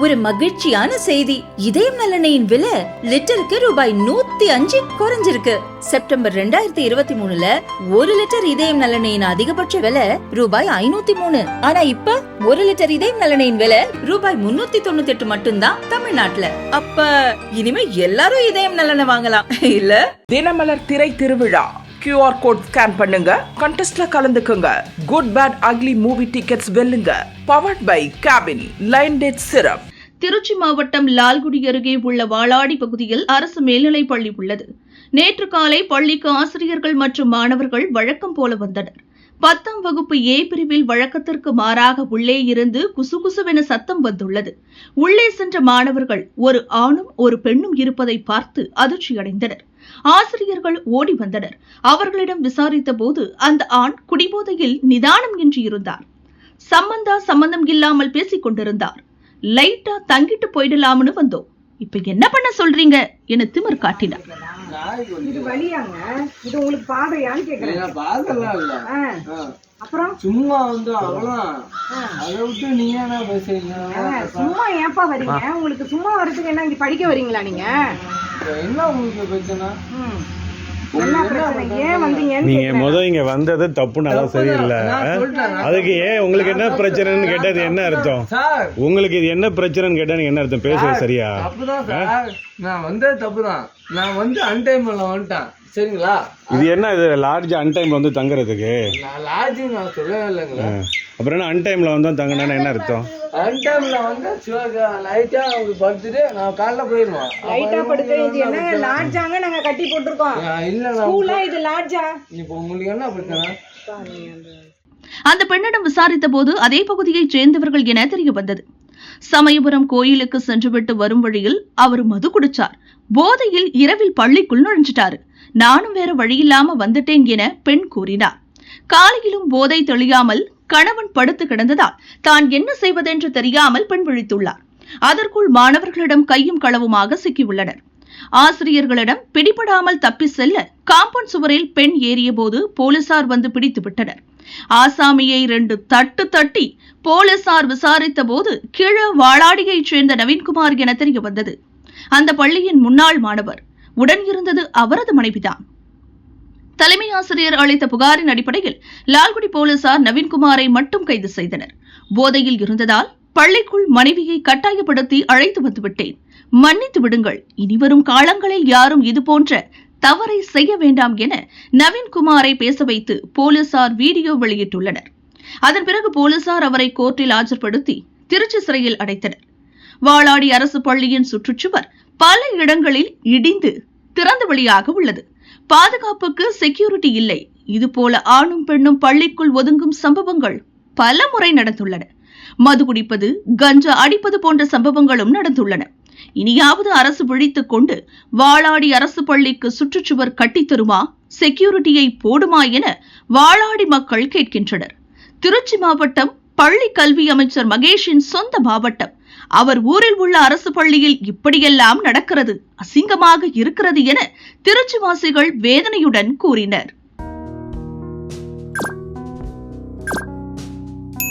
ஒரு மகிழ்ச்சியான செய்தி. இதயம் நல்லெண்ணெயின் விலை லிட்டருக்கு ரூபாய் 105 குறைஞ்சிருக்கு. செப்டம்பர் 2023ல 1 லிட்டர் இதயம் நல்லெண்ணெயின் அதிகபட்ச விலை ரூபாய் 503. ஆனா இப்ப 1 லிட்டர் இதயம் நல்லெண்ணெயின் விலை ரூபாய் 398 மட்டும்தான் தமிழ்நாட்டுல. அப்ப இனிமே எல்லாரும் இதயம் நல்லெண்ணெய் வாங்கலாம் இல்ல? தினமலர் திரை திருவிழா QR கோட் ஸ்கேன் பண்ணுங்க, கண்டெஸ்ட்ல கலந்துக்குங்க. Good bad ugly movie tickets வெல்லுங்க. Powered by cabin line date syrup. Trichy மாவட்டம் லால்குடி அருகே உள்ள வாளாடி பகுதியில் அரசு மேல்நிலைப் பள்ளி உள்ளது. நேற்று காலை பள்ளிக்கு ஆசிரியர்கள் மற்றும் மாணவர்கள் வழக்கம் போல வந்தனர். 10ஆம் வகுப்பு A பிரிவில் வழக்கத்திற்கு மாறாக உள்ளே இருந்து குசுகுசுவென சத்தம் வந்துள்ளது. உள்ளே சென்ற மாணவர்கள் ஒரு ஆணும் ஒரு பெண்ணும் இருப்பதை பார்த்து அதிர்ச்சியடைந்தனர். ஆசிரியர்கள் ஓடி வந்தனர். அவர்களிடம் விசாரித்த போது அந்த ஆண் குடிபோதையில் நிதானம் இன்றி இருந்தார். சம்பந்தம் இல்லாமல் பேசிக் கொண்டிருந்தார். லைட்டா தங்கிட்டு போயிடலாம்னு வந்தோம், இப்ப என்ன பண்ண சொல்றீங்க என திமிர் காட்டினார். இது வழியாங்க, இது உங்களுக்கு பாதையான்னு கேக்குறேன். அப்புறம் சும்மா வந்து அவ்வளவுதான். அதை விட்டு நீங்க என்ன பேசுறீங்க? சும்மா ஏப்பா வரீங்க? உங்களுக்கு சும்மா வரதுக்கு என்ன, இங்க படிக்க வரீங்களா நீங்க? என்ன உங்களுக்கு பிரச்சனை? நீங்க இங்க வந்தது தப்புன்னு அதான் சரியில்லை. அதுக்கு ஏன் உங்களுக்கு என்ன பிரச்சனைன்னு கேட்டது என்ன அர்த்தம்? உங்களுக்கு இது என்ன பிரச்சனைன்னு கேட்டா நீங்க என்ன அர்த்தம்? பேசுறது சரியா? தப்புதான் சார், நான் வந்தது தப்புதான். நான் வந்து அன்டைம்ல வந்துட்டேன், சரிங்களா? இது என்ன, இது லாட்ஜ் அன்டைம்ல வந்து தங்குறதுக்கு? லாட்ஜ் நான் சொல்லவே இல்லைங்களா. அப்புறம் என்ன அன்டைம்ல வந்தா தங்கினா என்ன அர்த்தம்? அன்டைம்ல வந்து லைட்டா படுத்துட்டு நான் காலைல போயிருவோம். லைட்டா படுத்து இது என்ன லாட்ஜாங்க நாங்க கட்டி போட்டுருக்கோம். இல்ல ஸ்கூலா இது லாட்ஜா? இப்போ உங்களுக்கு என்ன பிரச்சனை? அந்த பெண்ணிடம் விசாரித்த போது அதே பகுதியைச் சேர்ந்தவர்கள் என தெரிய வந்தது. சமயபுரம் கோயிலுக்கு சென்றுவிட்டு வரும் வழியில் அவர் மது குடிச்சார். போதையில் இரவில் பள்ளிக்குள் நுழைஞ்சிட்டாரு. நானும் வேற வழியில்லாம வந்துட்டேன் என பெண் கூறினார். காலையிலும் போதை தெளியாமல் கணவன் படுத்து கிடந்ததால் தான் என்ன செய்வதென்று தெரியாமல் பெண் விழித்துள்ளார். அதற்குள் மாணவர்களிடம் கையும் களவுமாக சிக்கியுள்ளனர். ஆசிரியர்களிடம் பிடிபடாமல் தப்பி செல்ல காம்பவுண்ட் சுவரில் பெண் ஏறிய போது போலீசார் வந்து பிடித்து விட்டனர். ஆசாமியை 2 தட்டு தட்டி போலீசார் விசாரித்த போது கீழ வாளாடியைச் சேர்ந்த நவீன்குமார் என தெரிய வந்தது. அந்த பள்ளியின் முன்னாள் மாணவர். உடன் இருந்தது அவரது மனைவிதான். தலைமை ஆசிரியர் அளித்த புகாரின் அடிப்படையில் லால்குடி போலீசார் நவீன்குமாரை மட்டும் கைது செய்தனர். போதையில் இருந்ததால் பள்ளிக்குள் மனைவியை கட்டாயப்படுத்தி அழைத்து வந்துவிட்டேன், மன்னித்து விடுங்கள், இனிவரும் காலங்களில் யாரும் இதுபோன்ற தவறை செய்ய வேண்டாம் என நவீன்குமாரை பேச வைத்து போலீசார் வீடியோ வெளியிட்டுள்ளனர். அதன் பிறகு போலீசார் அவரை கோர்ட்டில் ஆஜர்படுத்தி திருச்சி சிறையில் அடைத்தனர். வாளாடி அரசு பள்ளியின் சுற்றுச்சுவர் பல இடங்களில் இடிந்து திறந்த வெளியாக உள்ளது. பாதுகாப்புக்கு செக்யூரிட்டி இல்லை. இதுபோல ஆணும் பெண்ணும் பள்ளிக்குள் ஒதுங்கும் சம்பவங்கள் பல முறை நடந்துள்ளன. மது குடிப்பது, கஞ்சா அடிப்பது போன்ற சம்பவங்களும் நடந்துள்ளன. இனியாவது அரசு விழித்துக் கொண்டு வாளாடி அரசு பள்ளிக்கு சுற்றுச்சுவர் கட்டித்தருமா, செக்யூரிட்டியை போடுமா என வாளாடி மக்கள் கேட்கின்றனர். திருச்சி மாவட்டம் பள்ளி கல்வி அமைச்சர் மகேஷின் சொந்த மாவட்டம். அவர் ஊரில் உள்ள அரசு பள்ளியில் இப்படியெல்லாம் நடக்கிறது, அசிங்கமாக இருக்கிறது என திருச்சிவாசிகள் வேதனையுடன் கூறினர்.